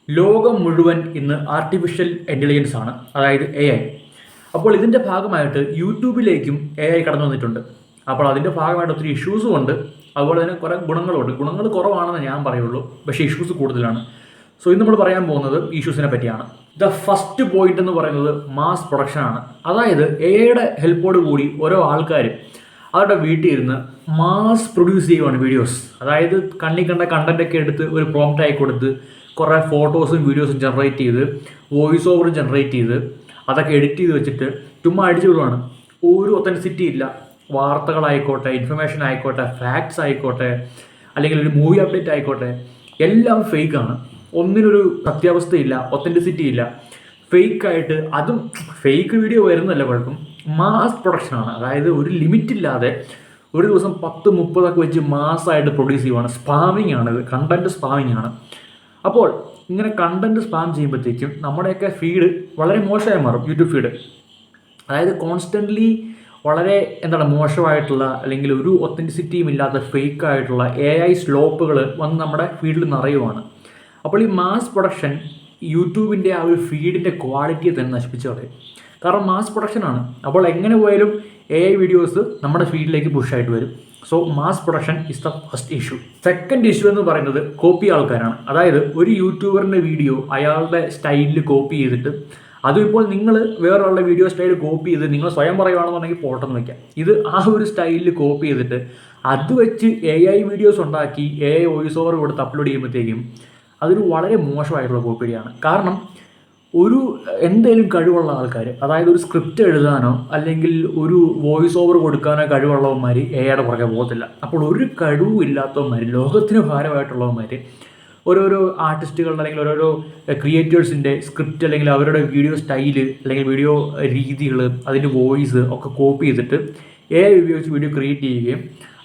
ലോകം മുഴുവൻ ഇന്ന് ആർട്ടിഫിഷ്യൽ ഇൻ്റലിജൻസ് ആണ്, അതായത് AI. അപ്പോൾ ഇതിൻ്റെ ഭാഗമായിട്ട് യൂട്യൂബിലേക്കും AI കടന്നു വന്നിട്ടുണ്ട്. അപ്പോൾ അതിൻ്റെ ഭാഗമായിട്ട് ഒത്തിരി ഇഷ്യൂസും ഉണ്ട്, അതുപോലെ തന്നെ കുറേ ഗുണങ്ങളുണ്ട്. ഗുണങ്ങൾ കുറവാണെന്ന് ഞാൻ പറയുള്ളൂ, പക്ഷേ ഇഷ്യൂസ് കൂടുതലാണ്. സോ ഇന്ന് നമ്മൾ പറയാൻ പോകുന്നത് ഇഷ്യൂസിനെ പറ്റിയാണ്. ദ ഫസ്റ്റ് പോയിന്റ് എന്ന് പറയുന്നത് മാസ് പ്രൊഡക്ഷനാണ്. അതായത് AIയുടെ ഹെൽപ്പോട് കൂടി ഓരോ ആൾക്കാർ അവരുടെ വീട്ടിൽ ഇരുന്ന് മാസ് പ്രൊഡ്യൂസ് ചെയ്യുവാണ് വീഡിയോസ്. അതായത് കണ്ണി കണ്ട കണ്ടൻറ്റൊക്കെ എടുത്ത് ഒരു പ്രോംപ്റ്റ് ആയി കൊടുത്ത് കുറേ ഫോട്ടോസും വീഡിയോസും ജനറേറ്റ് ചെയ്ത് വോയിസ് ഓവറും ജനറേറ്റ് ചെയ്ത് അതൊക്കെ എഡിറ്റ് ചെയ്ത് വെച്ചിട്ട് ചുമ്മാ അടിച്ചു വിടുവാണ്. ഒരു ഒത്തൻറ്റിസിറ്റി ഇല്ല. വാർത്തകളായിക്കോട്ടെ, ഇൻഫർമേഷൻ ആയിക്കോട്ടെ, ഫാക്ട്സ് ആയിക്കോട്ടെ, അല്ലെങ്കിൽ ഒരു മൂവി അപ്ഡേറ്റ് ആയിക്കോട്ടെ, എല്ലാം ഫേക്കാണ്. ഒന്നിനൊരു സത്യാവസ്ഥയില്ല, ഒത്തൻറ്റിസിറ്റി ഇല്ല. ഫേക്കായിട്ട്, അതും ഫേക്ക് വീഡിയോ വരുന്നല്ല കുഴപ്പം, മാസ് പ്രൊഡക്ഷനാണ്. അതായത് ഒരു ലിമിറ്റില്ലാതെ ഒരു ദിവസം 10-30 വെച്ച് മാസ്സായിട്ട് പ്രൊഡ്യൂസ് ചെയ്യുവാണ്. സ്പാമിങ് ആണ് ഇത്, കണ്ടൻറ്റ് സ്പാമിങ് ആണ്. അപ്പോൾ ഇങ്ങനെ കണ്ടൻറ്റ് സ്പാം ചെയ്യുമ്പോഴത്തേക്കും നമ്മുടെയൊക്കെ ഫീഡ് വളരെ മോശമായി മാറും, യൂട്യൂബ് ഫീഡ്. അതായത് കോൺസ്റ്റൻ്റ്ലി വളരെ മോശമായിട്ടുള്ള, അല്ലെങ്കിൽ ഒരു ഒത്തൻറ്റിസിറ്റിയും ഇല്ലാത്ത ഫേക്കായിട്ടുള്ള AI സ്ലോപ്പുകൾ വന്ന് നമ്മുടെ ഫീഡിൽ നിറയുവാണ്. അപ്പോൾ ഈ മാസ് പ്രൊഡക്ഷൻ യൂട്യൂബിൻ്റെ ആ ഒരു ഫീഡിൻ്റെ ക്വാളിറ്റിയെ തന്നെ നശിപ്പിച്ചു കളയും. കാരണം മാസ് പ്രൊഡക്ഷനാണ്. അപ്പോൾ എങ്ങനെ പോയാലും AI വീഡിയോസ് നമ്മുടെ ഫീഡിലേക്ക് പുഷായിട്ട് വരും. So mass production is the first issue. Second issue എന്ന് പറയുന്നത് കോപ്പി ആൾക്കാരാണ്. അതായത് ഒരു യൂട്യൂബറിൻ്റെ വീഡിയോ അയാളുടെ സ്റ്റൈലിൽ കോപ്പി ചെയ്തിട്ട്, അതും ഇപ്പോൾ നിങ്ങൾ വേറൊരാളുടെ വീഡിയോ സ്റ്റൈൽ കോപ്പി ചെയ്ത് നിങ്ങൾ സ്വയം പറയുകയാണെന്നുണ്ടെങ്കിൽ പോട്ടെന്ന് വയ്ക്കാം. ഇത് ആ ഒരു സ്റ്റൈലിൽ കോപ്പി ചെയ്തിട്ട് അത് വെച്ച് AI വീഡിയോസ് ഉണ്ടാക്കി AI വോയിസ് ഓവർ കൊടുത്ത് അപ്ലോഡ് ചെയ്യുമ്പോഴത്തേക്കും അതൊരു വളരെ മോശമായിട്ടുള്ള കോപ്പിയാണ്. കാരണം ഒരു എന്തെങ്കിലും കഴിവുള്ള ആൾക്കാർ, അതായത് ഒരു സ്ക്രിപ്റ്റ് എഴുതാനോ അല്ലെങ്കിൽ ഒരു വോയിസ് ഓവർ കൊടുക്കാനോ കഴിവുള്ളവന്മാർ AI പുറകെ പോകത്തില്ല. അപ്പോൾ ഒരു കഴിവും ഇല്ലാത്തവന്മാർ, ലോകത്തിന് ഭാരമായിട്ടുള്ളവന്മാർ, ഓരോരോ ആർട്ടിസ്റ്റുകളുടെ അല്ലെങ്കിൽ ഓരോരോ ക്രിയേറ്റേഴ്സിൻ്റെ സ്ക്രിപ്റ്റ് അല്ലെങ്കിൽ അവരുടെ വീഡിയോ സ്റ്റൈല് അല്ലെങ്കിൽ വീഡിയോ രീതികൾ, അതിൻ്റെ വോയിസ് ഒക്കെ കോപ്പി ചെയ്തിട്ട് AI ഉപയോഗിച്ച് വീഡിയോ ക്രിയേറ്റ് ചെയ്യുകയും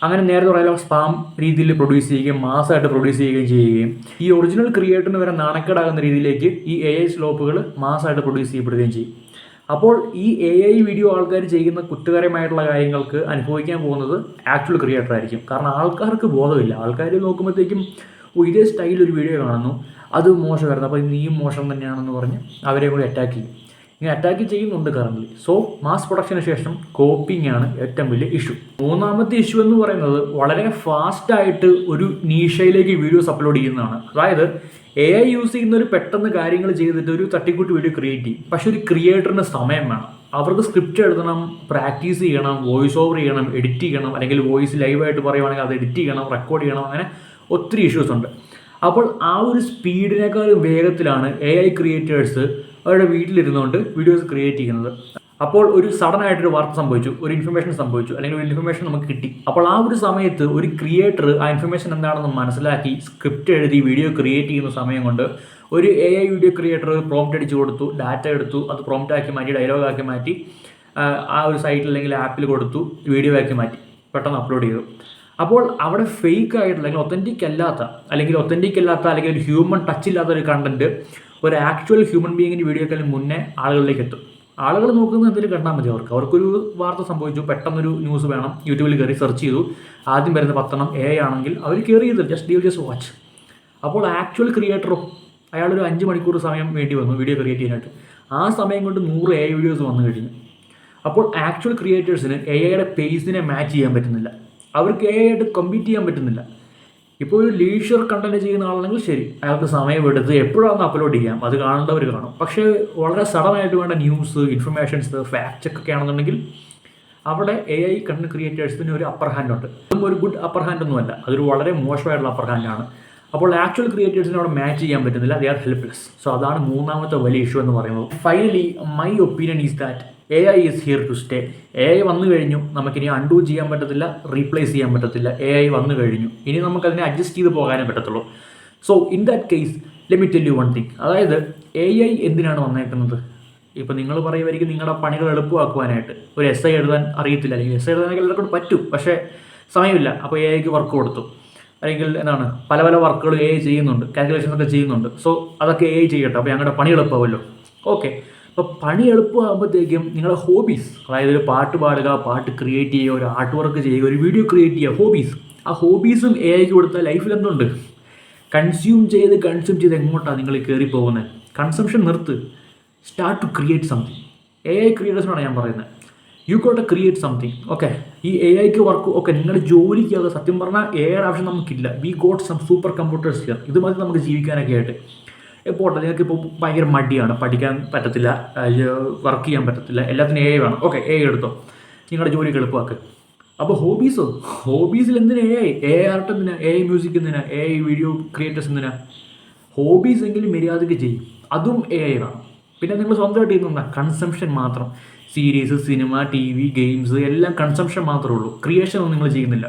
അങ്ങനെ നേരത്തെ പറയാൻ സ്പാം രീതിയിൽ പ്രൊഡ്യൂസ് ചെയ്യുകയും മാസമായിട്ട് പ്രൊഡ്യൂസ് ചെയ്യുകയും ചെയ്യുകയും ഈ ഒറിജിനൽ ക്രിയേറ്ററിന് വരെ നാണക്കേടാകുന്ന രീതിയിലേക്ക് ഈ AI സ്ലോപ്പുകൾ മാസമായിട്ട് പ്രൊഡ്യൂസ് ചെയ്യപ്പെടുകയും ചെയ്യും. അപ്പോൾ ഈ AI വീഡിയോ ആൾക്കാർ ചെയ്യുന്ന കുറ്റകരമായിട്ടുള്ള കാര്യങ്ങൾക്ക് അനുഭവിക്കാൻ പോകുന്നത് ആക്ച്വൽ ക്രിയേറ്റർ ആയിരിക്കും. കാരണം ആൾക്കാർക്ക് ബോധമില്ല. ആൾക്കാർ നോക്കുമ്പോഴത്തേക്കും ഇതേ സ്റ്റൈലിൽ ഒരു വീഡിയോ കാണുന്നു, അത് മോശമായിരുന്നു, അപ്പോൾ നീയും മോശം തന്നെയാണെന്ന് പറഞ്ഞ് അവരെ കൂടി അറ്റാക്ക് ചെയ്യും. ഇങ്ങനെ അറ്റാക്ക് ചെയ്യുന്നുണ്ട് കറൻ്റ്. സോ മാസ് പ്രൊഡക്ഷന് ശേഷം കോപ്പിംഗ് ആണ് ഏറ്റവും വലിയ ഇഷ്യൂ. മൂന്നാമത്തെ ഇഷ്യൂ എന്ന് പറയുന്നത് വളരെ ഫാസ്റ്റായിട്ട് ഒരു നീഷയിലേക്ക് വീഡിയോസ് അപ്ലോഡ് ചെയ്യുന്നതാണ്. അതായത് AI യൂസ് ചെയ്യുന്നവർ പെട്ടെന്ന് കാര്യങ്ങൾ ചെയ്തിട്ട് ഒരു തട്ടിക്കൂട്ട് വീഡിയോ ക്രിയേറ്റ് ചെയ്യും. പക്ഷെ ഒരു ക്രിയേറ്ററിന് സമയം വേണം. അവർക്ക് സ്ക്രിപ്റ്റ് എഴുതണം, പ്രാക്ടീസ് ചെയ്യണം, വോയിസ് ഓവർ ചെയ്യണം, എഡിറ്റ് ചെയ്യണം, അല്ലെങ്കിൽ വോയിസ് ലൈവായിട്ട് പറയുവാണെങ്കിൽ അത് എഡിറ്റ് ചെയ്യണം, റെക്കോർഡ് ചെയ്യണം, അങ്ങനെ ഒത്തിരി ഇഷ്യൂസ് ഉണ്ട്. അപ്പോൾ ആ ഒരു സ്പീഡിനേക്കാളും വേഗത്തിലാണ് AI ക്രിയേറ്റേഴ്സ് അവരുടെ വീട്ടിലിരുന്നുകൊണ്ട് വീഡിയോസ് ക്രിയേറ്റ് ചെയ്യുന്നത്. അപ്പോൾ ഒരു സഡൻ ആയിട്ടൊരു വാർത്ത സംഭവിച്ചു, ഒരു ഇൻഫർമേഷൻ സംഭവിച്ചു, അല്ലെങ്കിൽ ഒരു ഇൻഫർമേഷൻ നമുക്ക് കിട്ടി. അപ്പോൾ ആ ഒരു സമയത്ത് ഒരു ക്രിയേറ്റർ ആ ഇൻഫർമേഷൻ എന്താണെന്ന് മനസ്സിലാക്കി സ്ക്രിപ്റ്റ് എഴുതി വീഡിയോ ക്രിയേറ്റ് ചെയ്യുന്ന സമയം കൊണ്ട് ഒരു AI വീഡിയോ ക്രിയേറ്റർ പ്രോംപ്റ്റ് അടിച്ചു കൊടുത്തു, ഡാറ്റ എടുത്തു, അത് പ്രോംപ്റ്റ് ആക്കി മാറ്റി, ഡയലോഗാക്കി മാറ്റി, ആ ഒരു സൈറ്റിൽ അല്ലെങ്കിൽ ആപ്പിൽ കൊടുത്തു, വീഡിയോ ആക്കി മാറ്റി, പെട്ടെന്ന് അപ്ലോഡ് ചെയ്തു. അപ്പോൾ അവിടെ ഫേക്ക് ആയിട്ടുള്ള അല്ലെങ്കിൽ ഒത്തൻറ്റിക് അല്ലാത്ത അല്ലെങ്കിൽ ഒരു ഹ്യൂമൻ ടച്ച് ഇല്ലാത്ത ഒരു കണ്ടന്റ് ഒരു ആക്ച്വൽ ഹ്യൂമൻ ബീയിങ്ങിൻ്റെ വീഡിയോക്കാളും മുന്നേ ആളുകളിലേക്ക് എത്തും. ആളുകൾ നോക്കുന്നത് എന്തെങ്കിലും കണ്ടാൽ മതി. അവർക്കൊരു വാർത്ത സംഭവിച്ചു, പെട്ടെന്നൊരു ന്യൂസ് വേണം, യൂട്യൂബിൽ കയറി സെർച്ച് ചെയ്തു, ആദ്യം വരുന്ന 10 AI ആണെങ്കിൽ അവർ കയറി ചെയ്തു, ജസ്റ്റ് വാച്ച്. അപ്പോൾ ആക്ച്വൽ ക്രിയേറ്ററോ അയാളൊരു 5 മണിക്കൂർ സമയം വേണ്ടി വന്നു വീഡിയോ ക്രിയേറ്റ് ചെയ്യാനായിട്ട്. ആ സമയം കൊണ്ട് 100 AI വീഡിയോസ് വന്നു കഴിഞ്ഞു. അപ്പോൾ ആക്ച്വൽ ക്രിയേറ്റേഴ്സിന് AIയുടെ പേസിനെ മാച്ച് ചെയ്യാൻ പറ്റുന്നില്ല. അവർക്ക് AI ആയിട്ട് കമ്പീറ്റ് ചെയ്യാൻ പറ്റുന്നില്ല. ഇപ്പോൾ ഒരു ലീഷർ കണ്ടന്റ് ചെയ്യുന്ന ആളാണെങ്കിൽ ശരി, അയാൾക്ക് സമയമെടുത്ത് എപ്പോഴാണ് അപ്ലോഡ് ചെയ്യാം, അത് കാണേണ്ടവർ കാണും. പക്ഷേ വളരെ സഡനായിട്ട് വേണ്ട ന്യൂസ്, ഇൻഫർമേഷൻസ്, ഫാക്ട് ചെക്കൊക്കെ ആണെന്നുണ്ടെങ്കിൽ അവിടെ AI കണ്ടന്റ് ക്രിയേറ്റേഴ്സിന് ഒരു അപ്പർ ഹാൻഡ് ഉണ്ട്. അതും ഒരു ഗുഡ് അപ്പർ ഹാൻഡ് ഒന്നുമല്ല, അതൊരു വളരെ മോശമായിട്ടുള്ള അപ്പർ ഹാൻഡാണ്. അപ്പോൾ ആക്ച്വൽ ക്രിയേറ്റേഴ്സിനെ അവിടെ മാച്ച് ചെയ്യാൻ പറ്റുന്നില്ല, ദേ ആർ ഹെൽപ്ലെസ്. സോ അതാണ് മൂന്നാമത്തെ വലിയ ഇഷ്യൂ എന്ന് പറയുന്നത്. Finally my opinion is that AI is here to stay. AI വന്നു കഴിഞ്ഞു, നമുക്കിനി അൺഡു ചെയ്യാൻ പറ്റത്തില്ല, റീപ്ലേസ് ചെയ്യാൻ പറ്റത്തില്ല. AI വന്നു കഴിഞ്ഞു, ഇനി നമുക്കതിനെ അഡ്ജസ്റ്റ് ചെയ്ത് പോകാനേ പറ്റത്തുള്ളൂ. So in that case let me tell you one thing. അതായത് AI എന്തിനാണ് വന്നേക്കുന്നത്? ഇപ്പോൾ നിങ്ങൾ പറയുമായിരിക്കും നിങ്ങളുടെ പണികൾ എളുപ്പമാക്കുവാനായിട്ട്. ഒരു SI എഴുതാൻ അറിയത്തില്ല, അല്ലെങ്കിൽ SI എഴുതാനൊക്കെ എല്ലാവർക്കും പറ്റും, പക്ഷേ സമയമില്ല, അപ്പോൾ AIക്ക് വർക്ക് കൊടുത്തു. അല്ലെങ്കിൽ പല പല വർക്കുകൾ AI ചെയ്യുന്നുണ്ട്, കാൽക്കുലേഷൻസ് ഒക്കെ ചെയ്യുന്നുണ്ട്. സോ അതൊക്കെ AI ചെയ്യട്ടെ, അപ്പോൾ ഞങ്ങളുടെ പണി എളുപ്പമാവുമല്ലോ. ഓക്കെ, അപ്പോൾ പണി എളുപ്പമാകുമ്പോഴത്തേക്കും നിങ്ങളുടെ ഹോബീസ്, അതായത് ഒരു പാട്ട് പാടുക, പാട്ട് ക്രിയേറ്റ് ചെയ്യുക, ഒരു ആർട്ട് വർക്ക് ചെയ്യുക, ഒരു വീഡിയോ ക്രിയേറ്റ് ചെയ്യുക, ഹോബീസ്, ആ ഹോബീസും AI കൊടുത്താൽ ലൈഫിൽ എന്തുണ്ട്? കൺസ്യൂം ചെയ്ത് എങ്ങോട്ടാണ് നിങ്ങൾ കയറി പോകുന്നത്? കൺസംഷൻ നിർത്ത്, start to create something. AI ക്രിയേറ്റേഴ്സിനാണ് ഞാൻ പറയുന്നത്. You got create something. Okay, ഈ AIക്ക് വർക്ക് ഓക്കെ, നിങ്ങളുടെ ജോലിക്ക് അത് സത്യം പറഞ്ഞാൽ AI ആവശ്യം നമുക്കില്ല. We got some super computers here. ഇത് മതി നമുക്ക് ജീവിക്കാനൊക്കെ ആയിട്ട്. പോട്ടെ, നിങ്ങൾക്ക് ഇപ്പോൾ ഭയങ്കര മടിയാണ്, പഠിക്കാൻ പറ്റത്തില്ല, വർക്ക് ചെയ്യാൻ പറ്റത്തില്ല, എല്ലാത്തിനും AI വേണം. ഓക്കെ, AI എടുത്തോ, നിങ്ങളുടെ ജോലിക്ക് എളുപ്പമാക്ക്. അപ്പോൾ ഹോബീസിൽ എന്തിനാ AI ആർട്ട് എന്തിനാ, AI മ്യൂസിക് എന്തിനാ, AI വീഡിയോ ക്രിയേറ്റേഴ്സ് എന്തിനാ? ഹോബീസ് എങ്കിലും മര്യാദയ്ക്ക് ചെയ്യും, അതും AI വേണം. പിന്നെ നിങ്ങൾ സ്വന്തമായിട്ട് ചെയ്യുന്ന കൺസംഷൻ മാത്രം. സീരീസ്, സിനിമ, TV, ഗെയിംസ് എല്ലാം കൺസംഷൻ മാത്രമേ ഉള്ളൂ, ക്രിയേഷൻ ഒന്നും നിങ്ങൾ ചെയ്യുന്നില്ല.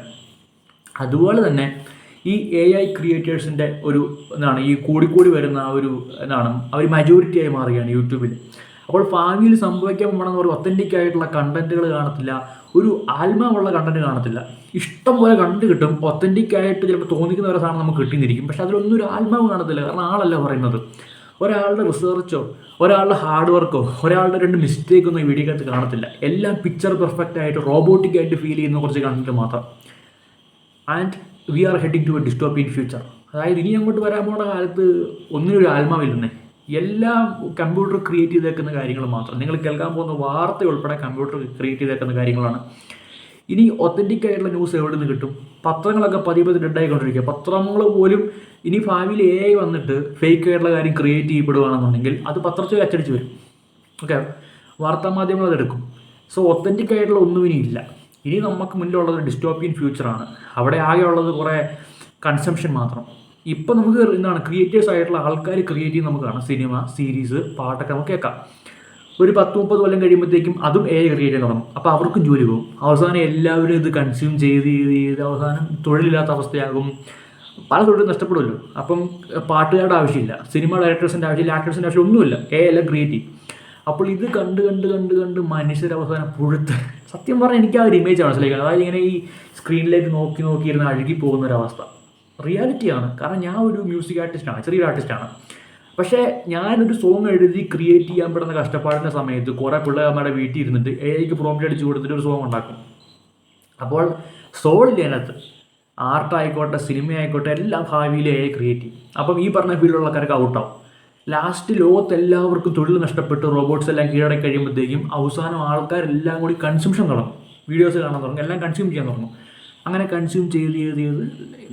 അതുപോലെ തന്നെ ഈ AI ക്രിയേറ്റേഴ്സിൻ്റെ ഒരു എന്താണ് ഈ കൂടിക്കൂടി വരുന്ന ആ ഒരു എന്താണ് അവർ മജോറിറ്റിയായി മാറുകയാണ് യൂട്യൂബിൽ. അപ്പോൾ ഭാവിയിൽ സംഭവിക്കാൻ പോകണമെന്ന് ഒരു ഒത്തൻറ്റിക് ആയിട്ടുള്ള കണ്ടൻറ്റുകൾ കാണത്തില്ല, ഒരു ആത്മാവുള്ള കണ്ടൻറ്റ് കാണത്തില്ല. ഇഷ്ടം പോലെ കണ്ടന്റ് കിട്ടും, ഒത്തൻറ്റിക് ആയിട്ട് ചിലപ്പോൾ തോന്നിക്കുന്ന ഒരു സാധനം നമുക്ക് കിട്ടിയിരിക്കും, പക്ഷെ അതിലൊന്നും ഒരു ആത്മാവ് കാണത്തില്ല. കാരണം ആളല്ല പറയുന്നത്. ഒരാളുടെ റിസർച്ചോ ഒരാളുടെ ഹാർഡ് വർക്കോ ഒരാളുടെ 2 മിസ്റ്റേക്കൊന്നും ഈ വീഡിയോക്കകത്ത് കാണത്തില്ല. എല്ലാം പിക്ചർ പെർഫെക്റ്റ് ആയിട്ട് റോബോട്ടിക് ആയിട്ട് ഫീൽ ചെയ്യുന്ന കുറച്ച് കണ്ടന്റ് മാത്രം. And we are heading to a dystopian future. അതായത് ഇനി അങ്ങോട്ട് വരാൻ പോകുന്ന കാലത്ത് ഒന്നിനൊരു ആത്മാവില്ലെന്നേ. എല്ലാം കമ്പ്യൂട്ടർ ക്രിയേറ്റ് ചെയ്തേക്കുന്ന കാര്യങ്ങൾ മാത്രം. നിങ്ങൾ കേൾക്കാൻ പോകുന്ന വാർത്ത ഉൾപ്പെടെ കമ്പ്യൂട്ടർ ക്രിയേറ്റ് ചെയ്തേക്കുന്ന കാര്യങ്ങളാണ്. ഇനി ഒത്തൻറ്റിക് ആയിട്ടുള്ള ന്യൂസ് എവിടെ നിന്ന് കിട്ടും? പത്രങ്ങളൊക്കെ പതിയെ ഡെഡായിക്കൊണ്ടിരിക്കുക. പത്രങ്ങൾ പോലും ഇനി ഭാവിയിൽ AI വന്നിട്ട് ഫേക്ക് ആയിട്ടുള്ള കാര്യം ക്രിയേറ്റ് ചെയ്യപ്പെടുകയാണെന്നുണ്ടെങ്കിൽ അത് പത്രത്തിൽ അച്ചടിച്ച് വരും. ഓക്കെ, വാർത്താമാധ്യമങ്ങൾ അതെടുക്കും. സോ ഒത്തൻറ്റിക് ആയിട്ടുള്ള ഒന്നും ഇനി ഇല്ല. ഇനി നമുക്ക് മുന്നിലുള്ളത് ഡിസ്റ്റോപ്പിയൻ ഫ്യൂച്ചറാണ്. അവിടെ ആകെ ഉള്ളത് കുറേ കൺസംഷൻ മാത്രം. ഇപ്പം നമുക്ക് എന്താണ് ക്രിയേറ്റേഴ്സ് ആയിട്ടുള്ള ആൾക്കാർ ക്രിയേറ്റ് ചെയ്ത് നമുക്ക് കാണാം. സിനിമ, സീരീസ്, പാട്ടൊക്കെ നമുക്ക് കേൾക്കാം. ഒരു 10-30 കൊല്ലം കഴിയുമ്പോഴത്തേക്കും അതും AI ക്രിയേറ്റ് ചെയ്യാൻ തുടങ്ങും. അപ്പോൾ അവർക്കും ജോലി പോകും. അവസാനം എല്ലാവരും ഇത് കൺസ്യൂം ചെയ്ത് അവസാനം തൊഴിലില്ലാത്ത അവസ്ഥയാകും. പല തൊഴിലും നഷ്ടപ്പെടുമല്ലോ. അപ്പം പാട്ടുകാരുടെ ആവശ്യമില്ല, സിനിമ ഡയറക്ടേഴ്സിൻ്റെ ആവശ്യമില്ല, ആക്ടേഴ്സിൻ്റെ ആവശ്യം ഒന്നുമില്ല. AI എല്ലാം ക്രിയേറ്റ് ചെയ്യും. അപ്പോൾ ഇത് കണ്ട് മനുഷ്യരവസാനം പുഴുത്ത്, സത്യം പറഞ്ഞാൽ എനിക്ക് ആ ഒരു ഇമേജ് മനസ്സിലാക്കുന്നത്. അതായത് ഇങ്ങനെ ഈ സ്ക്രീനിലേക്ക് നോക്കിയിരുന്ന് അഴുകി പോകുന്നൊരവസ്ഥ റിയാലിറ്റിയാണ്. കാരണം ഞാൻ ഒരു മ്യൂസിക് ആർട്ടിസ്റ്റാണ്, ചെറിയൊരു ആർട്ടിസ്റ്റാണ്. പക്ഷേ ഞാനൊരു സോങ് എഴുതി ക്രിയേറ്റ് ചെയ്യാൻ പെടുന്ന കഷ്ടപ്പാടിൻ്റെ സമയത്ത് കുറേ പിള്ളേരുടെ വീട്ടിൽ ഇരുന്നിട്ട് AIക്ക് പ്രോംപ്റ്റ് അടിച്ച് കൊടുത്തിട്ട് ഒരു സോങ് ഉണ്ടാക്കും. അപ്പോൾ സോളില്ല അതിനകത്ത്. ആർട്ടായിക്കോട്ടെ, സിനിമ ആയിക്കോട്ടെ, എല്ലാം ഭാവിയിൽ AI ക്രിയേറ്റ് ചെയ്യും. അപ്പം ഈ പറഞ്ഞ ഫീൽഡിലുള്ളക്കാരൊക്കെ ഔട്ടാവും. ലാസ്റ്റ് ലോകത്ത് എല്ലാവർക്കും തൊഴിൽ നഷ്ടപ്പെട്ട് റോബോട്ട്സ് എല്ലാം കീഴടക്കി കഴിയുമ്പോഴത്തേക്കും അവസാനം ആൾക്കാരെല്ലാം കൂടി കൺസ്യൂംഷൻ തുടങ്ങും. വീഡിയോസ് കാണാൻ തുടങ്ങും, എല്ലാം കൺസ്യൂം ചെയ്യാൻ തുടങ്ങും. അങ്ങനെ കൺസ്യൂം ചെയ്ത്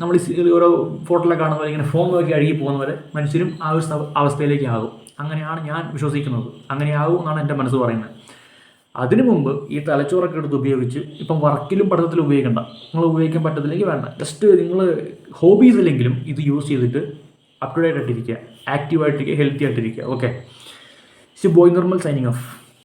നമ്മൾ ഓരോ ഫോട്ടോയിലൊക്കെ കാണുന്ന പോലെ ഇങ്ങനെ ഫോൺ നോക്കി അഴുകി പോകുന്നവരെ മനുഷ്യരും ആ ഒരു അവസ്ഥയിലേക്ക് ആകും. അങ്ങനെയാണ് ഞാൻ വിശ്വസിക്കുന്നത്. അങ്ങനെയാകും എന്നാണ് എൻ്റെ മനസ്സ് പറയുന്നത്. അതിനു മുമ്പ് ഈ തലച്ചോറൊക്കെ എടുത്ത് ഉപയോഗിച്ച് ഇപ്പം വർക്കിലും പഠനത്തിലും ഉപയോഗിക്കേണ്ട. നിങ്ങൾ ഉപയോഗിക്കാൻ പറ്റത്തില്ലെങ്കിൽ വേണ്ട. ജസ്റ്റ് നിങ്ങൾ ഹോബീസിലെങ്കിലും ഇത് യൂസ് ചെയ്തിട്ട് അപ് ടു ഡേറ്റ് ആയിട്ടിരിക്കുക, ആക്റ്റീവായിട്ടിരിക്കുക, ഹെൽത്തി ആയിട്ടിരിക്കുക. Okay, boy Nirmal signing off.